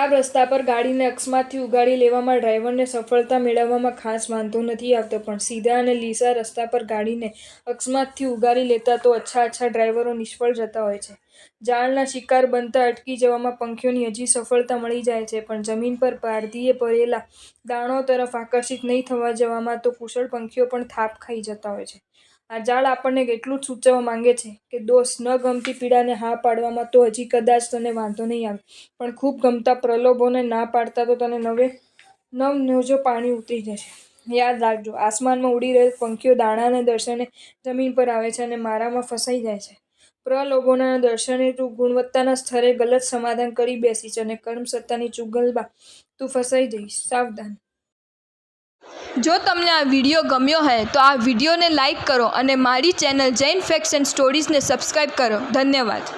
ખરાબ રસ્તા પર ગાડીને અકસ્માતથી ઉગાડી લેવામાં ડ્રાઈવરને સફળતા મેળવવામાં ખાસ વાંધો નથી આવતો, પણ સીધા અને લીસા રસ્તા પર ગાડીને અકસ્માતથી ઉગાડી લેતા તો અચ્છા ડ્રાઈવરો નિષ્ફળ જતા હોય છે. જાળના શિકાર બનતા અટકી જવામાં પંખીઓની હજી સફળતા મળી જાય છે, પણ જમીન પર પારધીએ ભરેલા દાણો તરફ આકર્ષિત નહીં થવા જવામાં તો કુશળ પંખીઓ પણ થાપ ખાઈ જતા હોય છે. આ જાળ આપણને એટલું જ સૂચવવા માંગે છે કે દોસ્ત, ન ગમતી પીડાને હા પાડવામાં તો હજી કદાચ તને વાંધો નહીં આવે, પણ ખૂબ ગમતા પ્રલોભનોને ના પાડતા તો તને નવજો પાણી ઉતરી જશે. યાદ રાખજો, આસમાનમાં ઉડી રહેલ પંખીઓ દાણાના દર્શને જમીન પર આવે છે અને મારામાં ફસાઈ જાય છે. પ્રલોભનોના દર્શને તું ગુણવત્તાના સ્તરે ગલત સમાધાન કરી બેસીશ અને કર્મસત્તાની ચુંગલમાં તું ફસાઈ જઈશ. સાવધાન. જો તમને આ વિડીયો ગમ્યો હોય તો આ વિડીયોને લાઈક કરો અને મારી ચેનલ જૈન ફેક્ટ્સ એન્ડ સ્ટોરીઝને સબસ્ક્રાઈબ કરો. ધન્યવાદ.